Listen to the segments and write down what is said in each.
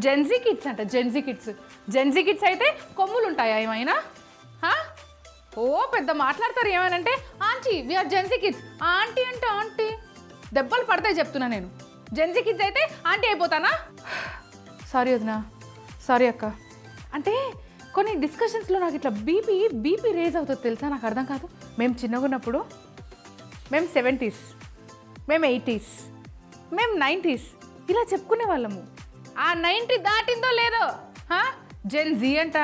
Gen Z kids అంట, Gen Z kids అయితే కొమ్ములు ఉంటాయా ఏమైనా? ఓ పెద్ద మాట్లాడతారు ఏమైనంటే aunty we are Gen Z kids. Aunty అంటే ఆంటీ దెబ్బలు పడతాయి చెప్తున్నా నేను. జెన్జీ కిడ్స్ అయితే ఆంటీ అయిపోతానా? సారీ వదినా, సారీ అక్క. అంటే కొన్ని డిస్కషన్స్లో నాకు ఇట్లా బీపీ రేజ్ అవుతుంది తెలుసా, నాకు అర్థం కాదు. మేము చిన్నగా ఉన్నప్పుడు మేము 70s, మేము 80s, మేము 90s ఇలా చెప్పుకునే వాళ్ళము. ఆ 90 దాటిందో లేదో జెన్ జీ అంట,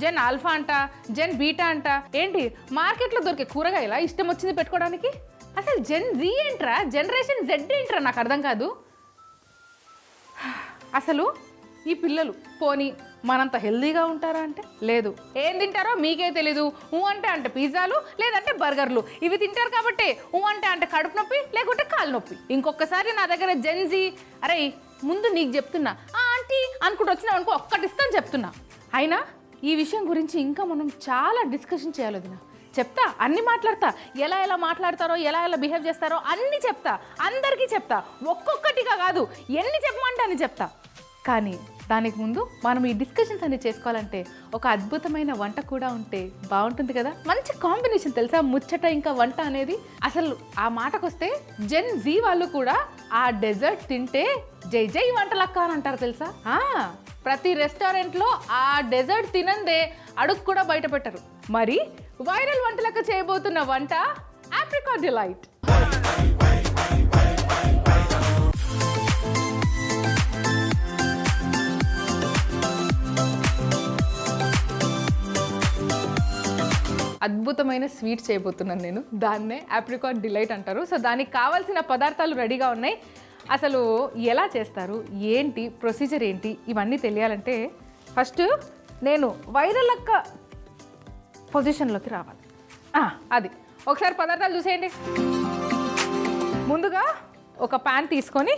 జెన్ ఆల్ఫా అంట, జెన్ బీటా అంట. ఏంటి మార్కెట్లో దొరికే కూరగాయలా ఇష్టం వచ్చింది పెట్టుకోవడానికి? అసలు జెన్ జీ ఏంట్రా, జనరేషన్ జెడ్ ఏంట్రా, నాకు అర్థం కాదు. అసలు ఈ పిల్లలు పోనీ మనంత హెల్దీగా ఉంటారా అంటే లేదు. ఏం తింటారో మీకే తెలీదు. అంటే పిజ్జాలు లేదంటే బర్గర్లు ఇవి తింటారు కాబట్టి అంటే కడుపు నొప్పి లేకుంటే కాలు నొప్పి. ఇంకొకసారి నా దగ్గర జెన్జీ అరే ముందు నీకు చెప్తున్నా ఆంటీ అనుకుంటూ వచ్చినావు అనుకో ఒక్కటిస్తాను చెప్తున్నా. అయినా ఈ విషయం గురించి ఇంకా మనం చాలా డిస్కషన్ చేయాలి వదినా. చెప్తా, అన్ని మాట్లాడతా, ఎలా మాట్లాడతారో ఎలా బిహేవ్ చేస్తారో అన్నీ చెప్తా, అందరికీ చెప్తా, ఒక్కొక్కటిగా కాదు ఎన్ని చెప్పమంటే అని చెప్తా. కానీ దానికి ముందు మనం ఈ డిస్కషన్స్ అన్ని చేసుకోవాలంటే ఒక అద్భుతమైన వంట కూడా ఉంటే బాగుంటుంది కదా. మంచి కాంబినేషన్ తెలుసా ముచ్చట ఇంకా వంట అనేది. అసలు ఆ మాటకొస్తే జెన్ జీ వాళ్ళు కూడా ఆ డెజర్ట్ తింటే జై జై వంటలక్క అని అంటారు తెలుసా. ప్రతి రెస్టారెంట్లో ఆ డెజర్ట్ తినందే అడుగు కూడా బయట పెట్టరు. మరి వైరల్ వంటలక్క చేయబోతున్న వంట ఆప్రికాట్ డిలైట్. అద్భుతమైన స్వీట్ చేయబోతున్నాను నేను. దాన్నే ఆప్రికాట్ డిలైట్ అంటారు. సో దానికి కావాల్సిన పదార్థాలు రెడీగా ఉన్నాయి. అసలు ఎలా చేస్తారు, ఏంటి ప్రొసీజర్ ఏంటి, ఇవన్నీ తెలియాలంటే ఫస్ట్ నేను వైరల్ అక్క పొజిషన్లోకి రావాలి. అది ఒకసారి పదార్థాలు చూసేయండి. ముందుగా ఒక ప్యాన్ తీసుకొని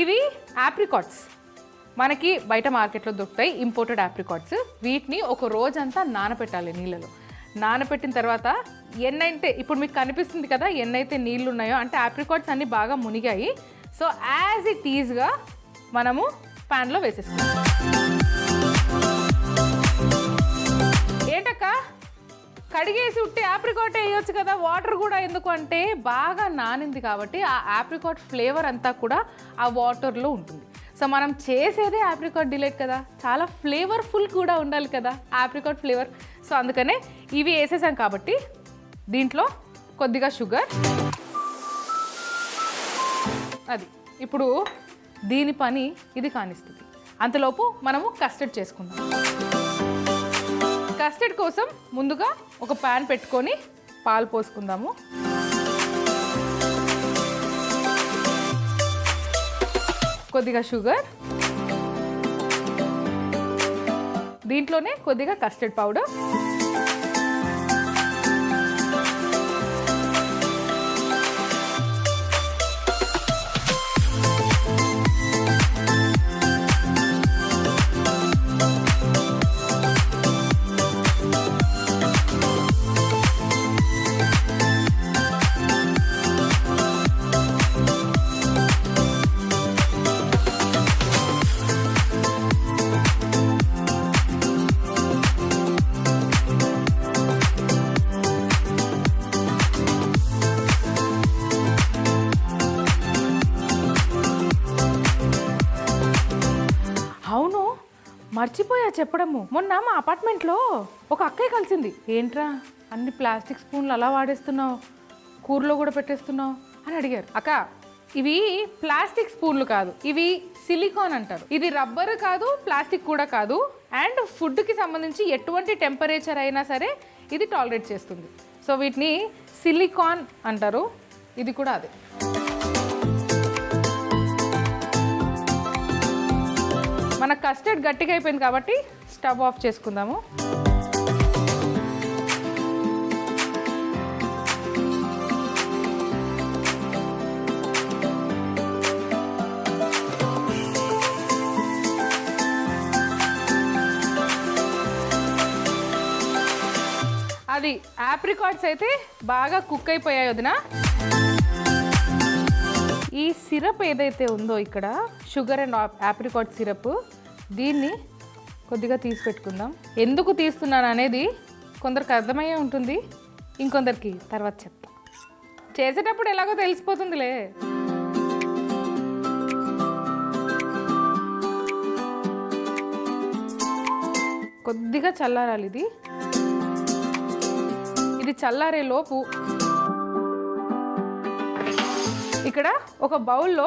ఇవి ఆప్రికాట్స్ మనకి బయట మార్కెట్లో దొరుకుతాయి, ఇంపోర్టెడ్ ఆప్రికాట్స్. వీటిని ఒక రోజంతా నానబెట్టాలి నీళ్ళలో. నానబెట్టిన తర్వాత ఎన్నైతే ఇప్పుడు మీకు కనిపిస్తుంది కదా, ఎన్నైతే నీళ్ళు ఉన్నాయో అంటే ఆప్రికాట్స్ అన్నీ బాగా మునిగాయి. సో యాజ్ ఇట్ ఈజ్గా మనము ప్యాన్లో వేసేసుకుంటాం. ఏంటక్క కడిగేసి ఉట్టి ఆప్రికాట్ వేయొచ్చు కదా, వాటర్ కూడా ఎందుకు అంటే బాగా నానింది కాబట్టి ఆ ఆప్రికాట్ ఫ్లేవర్ అంతా కూడా ఆ వాటర్లో ఉంటుంది. సో మనం చేసేదే ఆప్రికాట్ డిలైట్ కదా, చాలా ఫ్లేవర్ఫుల్ కూడా ఉండాలి కదా ఆప్రికాట్ ఫ్లేవర్. సో అందుకనే ఇవి వేసేసాం కాబట్టి దీంట్లో కొద్దిగా షుగర్. అది ఇప్పుడు దీని పని ఇది కానిస్తుంది. అంతలోపు మనము కస్టర్డ్ చేసుకుందాం. కస్టర్డ్ కోసం ముందుగా ఒక ప్యాన్ పెట్టుకొని పాలు పోసుకుందాము. కొద్దిగా షుగర్, దీంట్లోనే కొద్దిగా కస్టర్డ్ పౌడర్, మర్చిపోయా చెప్పడము. మొన్న మా అపార్ట్మెంట్లో ఒక అక్కయ్య కలిసింది. ఏంట్రా అన్ని ప్లాస్టిక్ స్పూన్లు అలా వాడేస్తున్నావు, కూరలో కూడా పెట్టేస్తున్నావు అని అడిగారు. అక్క ఇవి ప్లాస్టిక్ స్పూన్లు కాదు, ఇవి సిలికాన్ అంటారు. ఇది రబ్బర్ కాదు, ప్లాస్టిక్ కూడా కాదు. అండ్ ఫుడ్కి సంబంధించి ఎటువంటి టెంపరేచర్ అయినా సరే ఇది టాలరేట్ చేస్తుంది. సో వీటిని సిలికాన్ అంటారు. ఇది కూడా అదే. మన కస్టర్డ్ గట్టిగా అయిపోయింది కాబట్టి స్టవ్ ఆఫ్ చేసుకుందాము. అది ఆప్రికాట్స్ అయితే బాగా కుక్ అయిపోయాయి వదినా. ఈ సిరప్ ఏదైతే ఉందో ఇక్కడ షుగర్ అండ్ ఆప్రికాట్ సిరప్, దీన్ని కొద్దిగా తీసి పెట్టుకుందాం. ఎందుకు తీస్తున్నాను అనేది కొందరికి అర్థమయ్యే ఉంటుంది, ఇంకొందరికి తర్వాత చెప్తా. చేసేటప్పుడు ఎలాగో తెలిసిపోతుందిలే. కొద్దిగా చల్లారాలి ఇది. ఇది చల్లారే లోపు ఇక్కడ ఒక బౌల్లో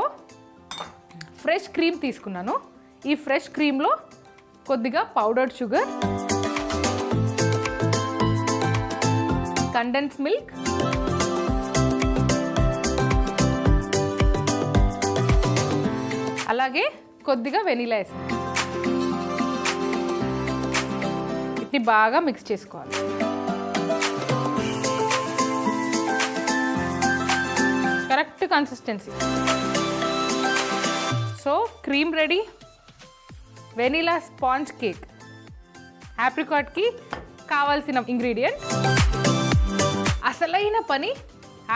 ఫ్రెష్ క్రీమ్ తీసుకున్నాను. ఈ ఫ్రెష్ క్రీమ్లో కొద్దిగా పౌడర్డ్ షుగర్, కండెన్స్ మిల్క్, అలాగే కొద్దిగా వెనిలా ఎసెన్స్. వీటిని బాగా మిక్స్ చేసుకోవాలి. Correct consistency. So cream ready. Vanilla sponge cake, ఆప్రికాట్కి కావాల్సిన ఇంగ్రీడియంట్. అసలైన పని,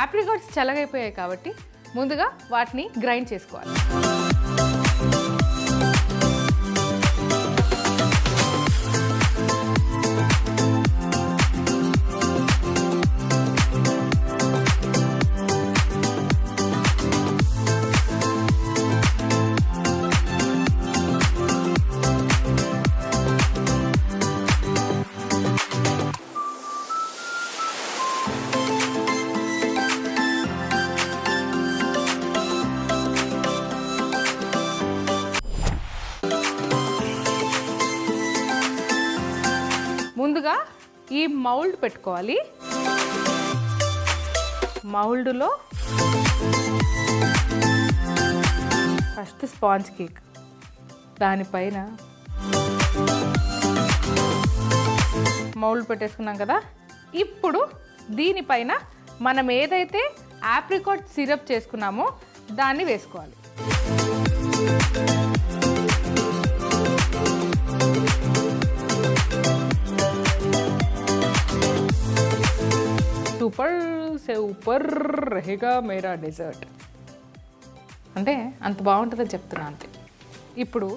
ఆప్రికాట్స్ చల్లగైపోయాయి కాబట్టి ముందుగా వాటిని గ్రైండ్ చేసుకోవాలి. ముందుగా ఈ మౌల్డ్ పెట్టుకోవాలి. మౌల్డ్లో ఫస్ట్ స్పాంజ్ కేక్, దానిపైన మౌల్డ్ పెట్టేసుకున్నాం కదా. ఇప్పుడు దీనిపైన మనం ఏదైతే ఆప్రికాట్ సిరప్ చేసుకున్నామో దాన్ని వేసుకోవాలి. సూపర్ సే ఊపర్ రహేగా మేరా డెజర్ట్ అంటే అంత బాగుంటుందని చెప్తున్నా అంతే. ఇప్పుడు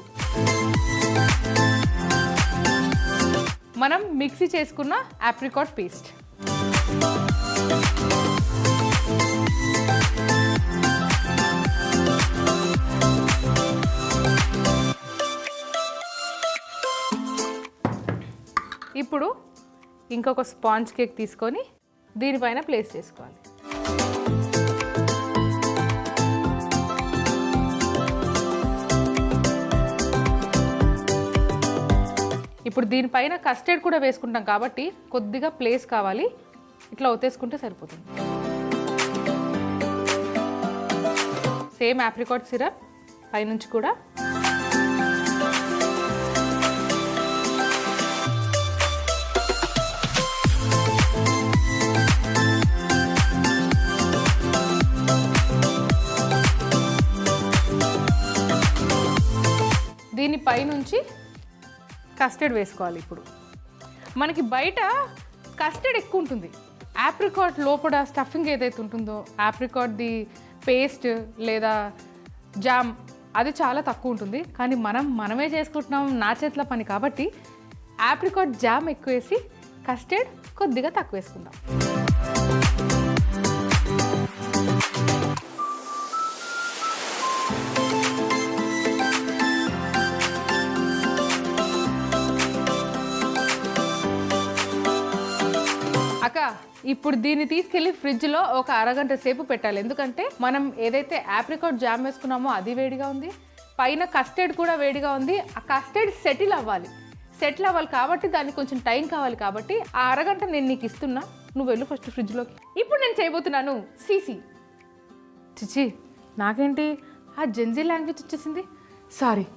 మనం మిక్సీ చేసుకున్న ఆప్రికాట్ పేస్ట్, ఇప్పుడు ఇంకొక స్పాంజ్ కేక్ తీసుకొని దీనిపైన ప్లేస్ చేసుకోవాలి. ఇప్పుడు దీనిపైన కస్టర్డ్ కూడా వేసుకుంటాం కాబట్టి కొద్దిగా ప్లేస్ కావాలి. ఇట్లా ఒత్తేసుకుంటే సరిపోతుంది. సేమ్ ఆప్రికాట్ సిరప్ పైనుంచి కూడా దీనిపైనుంచి కస్టర్డ్ వేసుకోవాలి. ఇప్పుడు మనకి బయట కస్టర్డ్ ఎక్కువ ఉంటుంది. ఆప్రికాట్ లోపల స్టఫింగ్ ఏదైతే ఉంటుందో, ఆప్రికాట్ది పేస్ట్ లేదా జామ్, అది చాలా తక్కువ ఉంటుంది. కానీ మనమే చేసుకుంటున్నాం, నా చేతిలో పని కాబట్టి ఆప్రికాట్ జామ్ ఎక్కువ వేసి కస్టర్డ్ కొద్దిగా తక్కువ వేసుకుందాం. అక్క, ఇప్పుడు దీన్ని తీసుకెళ్ళి ఫ్రిడ్జ్లో ఒక అరగంట సేపు పెట్టాలి. ఎందుకంటే మనం ఏదైతే ఆప్రికాట్ జామ్ వేసుకున్నామో అది వేడిగా ఉంది, పైన కస్టర్డ్ కూడా వేడిగా ఉంది. ఆ కస్టర్డ్ సెటిల్ అవ్వాలి కాబట్టి దానికి కొంచెం టైం కావాలి. కాబట్టి ఆ అరగంట నేను నీకు ఇస్తున్నా, నువ్వు వెళ్ళు ఫస్ట్ ఫ్రిడ్జ్లోకి. ఇప్పుడు నేను చేయబోతున్నాను సీసీ. చిచి, నాకేంటి ఆ జెన్జీ లాంగ్వేజ్ వచ్చేసింది, సారీ.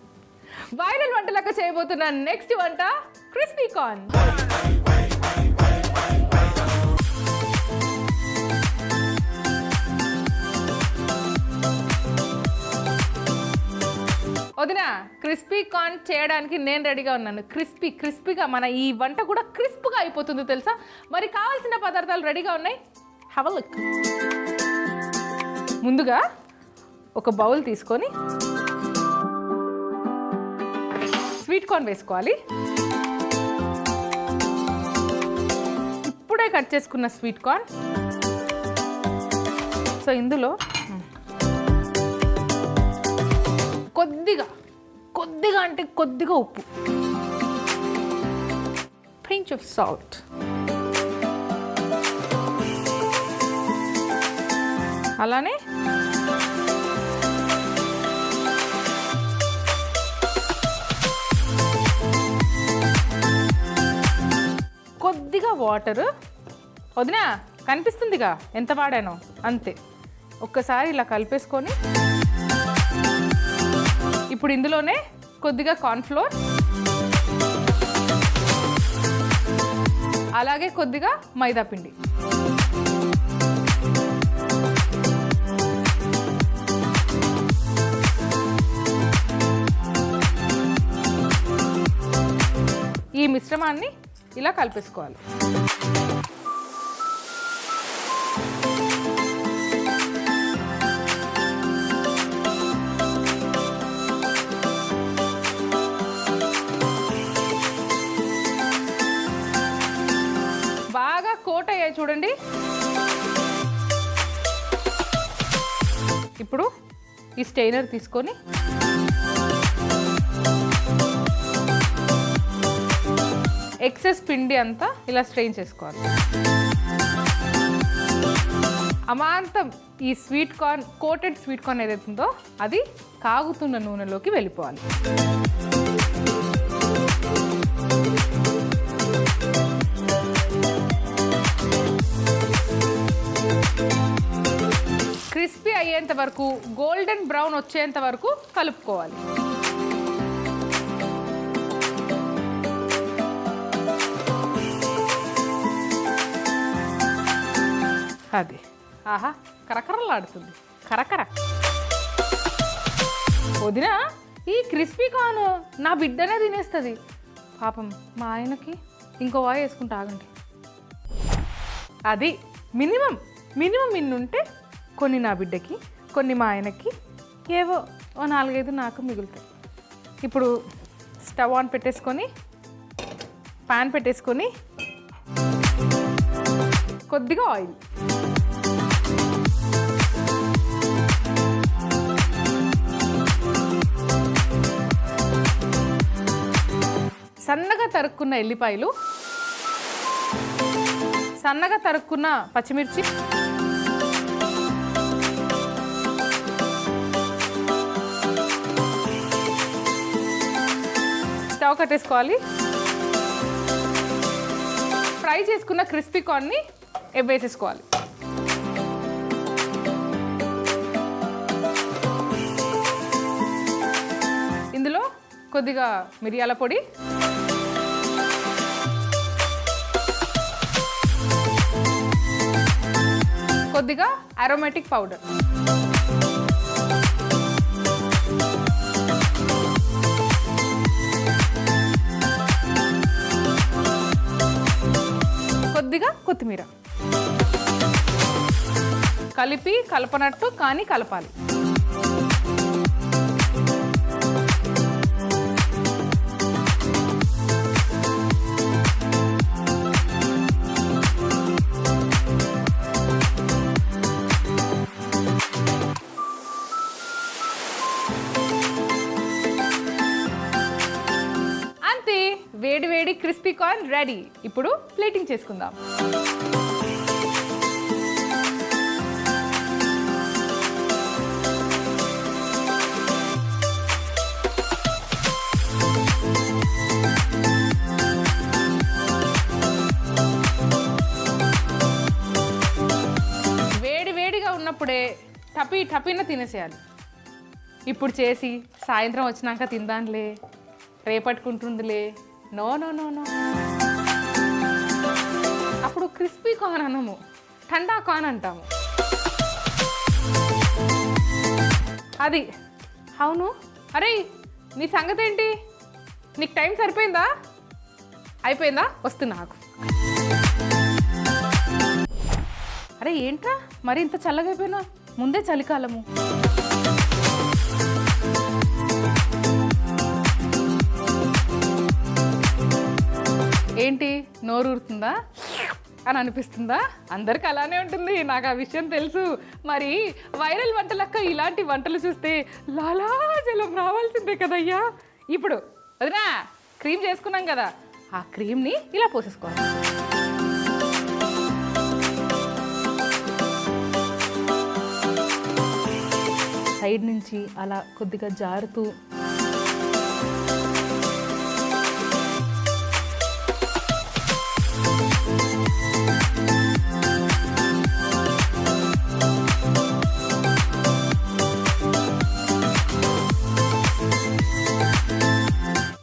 వైరల్ వంటలాగా చేయబోతున్నాను. నెక్స్ట్ వంట క్రిస్పీ కార్న్. వదినా, క్రిస్పీ కార్న్ చేయడానికి నేను రెడీగా ఉన్నాను. క్రిస్పీగా మన ఈ వంట కూడా క్రిస్ప్గా అయిపోతుంది తెలుసా. మరి కావాల్సిన పదార్థాలు రెడీగా ఉన్నాయి. Have a look. ముందుగా ఒక బౌల్ తీసుకొని స్వీట్ కార్న్ వేసుకోవాలి. ఇప్పుడే కట్ చేసుకున్న స్వీట్ కార్న్. సో ఇందులో కొద్దిగా అంటే కొద్దిగా ఉప్పు, pinch of salt, అలానే కొద్దిగా వాటర్. వదినా కనిపిస్తుందిగా ఎంత వాడానో, అంతే. ఒక్కసారి ఇలా కలిపేసుకొని ఇప్పుడు ఇందులోనే కొద్దిగా కార్న్ఫ్లోర్, అలాగే కొద్దిగా మైదా పిండి. ఈ మిశ్రమాన్ని ఇలా కలిపేసుకోవాలి. బాగా కోట్ అయ్యాయి చూడండి. ఇప్పుడు ఈ స్టెయినర్ తీసుకొని ఎక్సెస్ పిండి అంతా ఇలా స్ట్రెయిన్ చేసుకోవాలి. అమాంతం ఈ sweet corn, coated sweet corn ఏదైతుందో అది కాగుతున్న నూనెలోకి వెళ్ళిపోవాలి. క్రిస్పీ అయ్యేంత వరకు, గోల్డెన్ బ్రౌన్ వచ్చేంత వరకు కలుపుకోవాలి. అది ఆహా కరకరలాడుతుంది, కరకర. వదినా ఈ క్రిస్పీ కార్న్ నా బిడ్డనే తినేస్తుంది పాపం. మా ఆయనకి ఇంకో వాయి వేసుకుంటా, ఆగండి. అది మినిమం ఇన్నుంటే కొన్ని నా బిడ్డకి, కొన్ని మా ఆయనకి, ఏవో 4-5 నాకు మిగులుతాయి. ఇప్పుడు స్టవ్ ఆన్ పెట్టేసుకొని పాన్ పెట్టేసుకొని కొద్దిగా ఆయిల్, సన్నగా తరుక్కున్న ఎల్లిపాయలు, సన్నగా తరుక్కున్న పచ్చిమిర్చి, స్టవ్ కట్టేసుకోవాలి. ఫ్రై చేసుకున్న క్రిస్పీ కార్న్ని వేసేసుకోవాలి. ఇందులో కొద్దిగా మిరియాల పొడి, కొద్దిగా అరోమాటిక్ పౌడర్, కొద్దిగా కొత్తిమీర కలిపి, కలపనట్టు కానీ కలపాలి. అంతే, వేడి వేడి క్రిస్పీ కార్న్ రెడీ. ఇప్పుడు ప్లేటింగ్ చేసుకుందాం. ఉన్నప్పుడే టపీన తినేసేయాలి. ఇప్పుడు చేసి సాయంత్రం వచ్చినాక తిందాంలే, రేపట్టుకుంటుందిలే, నో నో నో నో. అప్పుడు క్రిస్పీ కార్న్ అనము, ఠండా కార్న్ అంటాము. అది అవును. అరే నీ సంగతి ఏంటి? నీకు టైం సరిపోయిందా? అయిపోయిందా? వస్తున్నా నాకు. అరే ఏంట్రా మరి ఇంత చల్లగా అయిపోయినా? ముందే చలికాలము. నోరు ఊరుతుందా అని అనిపిస్తుందా? అందరికి అలానే ఉంటుంది, నాకు ఆ విషయం తెలుసు. మరి వైరల్ వంటలక్క ఇలాంటి వంటలు చూస్తే లాలాజలం రావాల్సిందే కదయ్యా. ఇప్పుడు వదినా క్రీమ్ చేసుకున్నాం కదా, ఆ క్రీమ్ని ఇలా పోసేసుకోవాలి. సైడ్ నుంచి అలా కొద్దిగా జారుతూ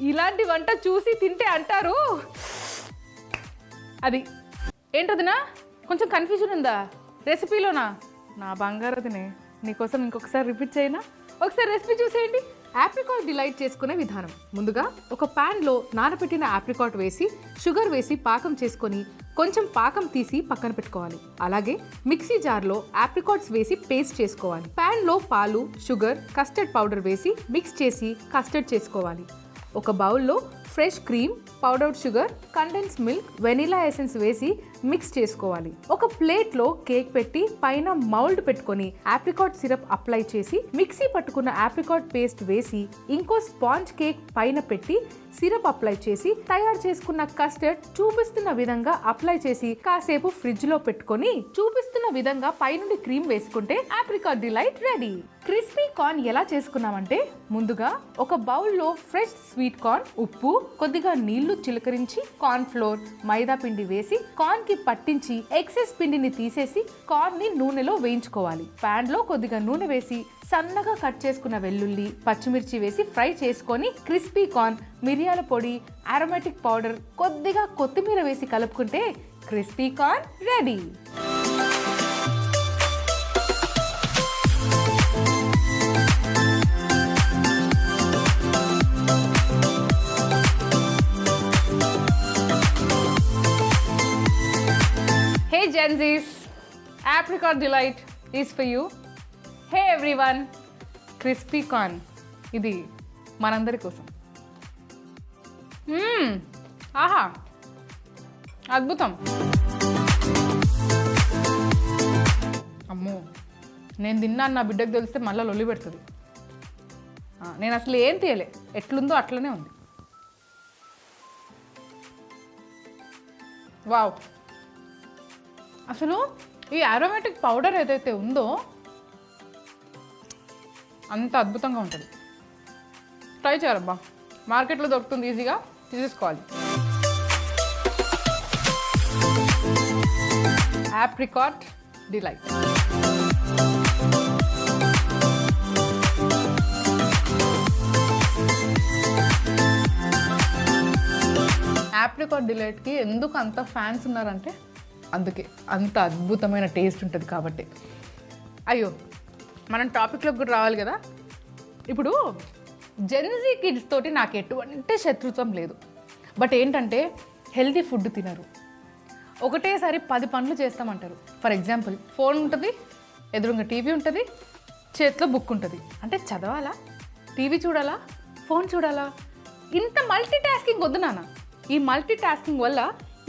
ఇలాంటి వంట చూసి తింటే అంటారు అది ఏంటదినా కొంచెం కన్ఫ్యూజన్ ఉందా రెసిపీలోనా? నా బంగారు తినే నీకోసం ఇంకొకసారి రిపీట్ చేయనా? ఒకసారి రెసిపీ చూసేయండి. ఆప్రికాట్ డిలైట్ చేసుకునే విధానం. ముందుగా ఒక ప్యాన్లో నానబెట్టిన ఆప్రికాట్ వేసి షుగర్ వేసి పాకం చేసుకొని కొంచెం పాకం తీసి పక్కన పెట్టుకోవాలి. అలాగే మిక్సీ జార్లో ఆప్రికాట్స్ వేసి పేస్ట్ చేసుకోవాలి. ప్యాన్లో పాలు, షుగర్, కస్టర్డ్ పౌడర్ వేసి మిక్స్ చేసి కస్టర్డ్ చేసుకోవాలి. ఒక బౌల్లో fresh cream, powdered sugar, condense milk, vanilla essence వేసి మిక్స్ చేసుకోవాలి. ఒక ప్లేట్లో కేక్ పెట్టి పైన మౌల్డ్ పెట్టుకొని ఆప్రికాట్ సిరప్ అప్లై చేసి మిక్సీ పట్టుకున్న ఆప్రికాట్ పేస్ట్ వేసి ఇంకో స్పాంజ్ కేక్ పైన పెట్టి సిరప్ అప్లై చేసి తయారు చేసుకున్న కస్టర్డ్ చూపిస్తున్న విధంగా అప్లై చేసి కాసేపు ఫ్రిడ్జ్ లో పెట్టుకొని చూపిస్తున్న విధంగా పైనుండి క్రీమ్ వేసుకుంటే apricot delight ready. Crispy corn ఎలా చేసుకున్నామంటే ముందుగా ఒక బౌల్లో ఫ్రెష్ స్వీట్ కార్న్, ఉప్పు, కొద్దిగా నీళ్లు చిలకరించి కార్న్ ఫ్లోర్, మైదా పిండి వేసి కార్న్ కి పట్టించి ఎక్సెస్ పిండిని తీసేసి కార్న్ ని నూనెలో వేయించుకోవాలి. పాన్ లో కొద్దిగా నూనె వేసి సన్నగా కట్ చేసుకున్న వెల్లుల్లి, పచ్చిమిర్చి వేసి ఫ్రై చేసుకొని క్రిస్పీ కార్న్, మిరియాల పొడి, అరోమాటిక్ పౌడర్, కొద్దిగా కొత్తిమీర వేసి కలుపుకుంటే crispy corn ready. Hey Gen Zs, Apricot Delight is for you. Hey everyone, crispy corn ఇది మనందరి కోసం. ఆహా అద్భుతం. అమ్మో నేను తిన్నాను నా బిడ్డకు తెలిస్తే మళ్ళీ లొల్లి పెడుతుంది. నేను అసలు ఏం తీయలే, ఎట్లుందో అట్లనే ఉంది. వావ్, అసలు ఈ అరోమాటిక్ పౌడర్ ఏదైతే ఉందో అంత అద్భుతంగా ఉంటుంది. ట్రై చేయాలబ్బా, మార్కెట్లో దొరుకుతుంది, ఈజీగా తీసేసుకోవాలి. Apricot delight. ఆప్రికాట్ డిలైట్కి ఎందుకు అంత ఫ్యాన్స్ ఉన్నారంటే అందుకే, అంత అద్భుతమైన టేస్ట్ ఉంటుంది కాబట్టి. అయ్యో మనం టాపిక్లోకి కూడా రావాలి కదా. ఇప్పుడు జెన్జీ కిడ్స్ తోటి నాకు ఎటువంటి శత్రుత్వం లేదు. బట్ ఏంటంటే హెల్తీ ఫుడ్ తినరు. ఒకటేసారి 10 పనులు చేస్తామంటారు. ఫర్ ఎగ్జాంపుల్ ఫోన్ ఉంటుంది, ఎదురుగా టీవీ ఉంటుంది, చేతిలో బుక్ ఉంటుంది. అంటే చదవాలా, టీవీ చూడాలా, ఫోన్ చూడాలా? ఇంత మల్టీ టాస్కింగ్ వద్దు నాన్న. ఈ మల్టీ టాస్కింగ్ వల్ల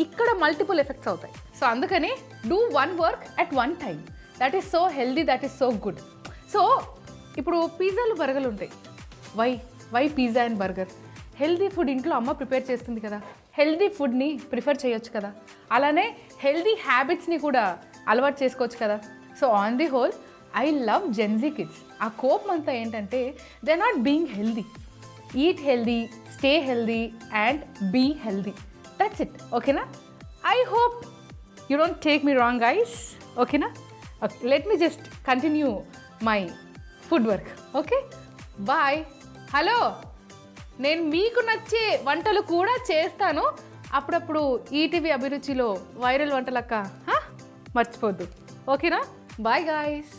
ఇక్కడ మల్టిపుల్ ఎఫెక్ట్స్ అవుతాయి. సో అందుకని do one work at one time. That is so healthy, that is so good. So ఇప్పుడు పిజ్జాలు, బర్గర్లు ఉంటాయి. Why pizza and burger? Healthy food ఇంట్లో అమ్మ ప్రిపేర్ చేస్తుంది కదా, హెల్దీ ఫుడ్ని ప్రిఫర్ చేయొచ్చు కదా. అలానే హెల్దీ హ్యాబిట్స్ని కూడా అలవాటు చేసుకోవచ్చు కదా. So on the whole I love Gen Z kids. ఆ కోపం అంతా ఏంటంటే they are not being healthy. Eat healthy, stay healthy and be healthy. That's it. Okay na? I hope you don't take me wrong, guys. Okay na? Okay, let me just continue my food work. Okay? Bye. Hello. నేను మీకు నచ్చే వంటలు కూడా చేస్తాను అప్పుడప్పుడు. ETV అభిరుచిలో viral Vantalakka మర్చిపోద్దు. ఓకేనా? Bye guys.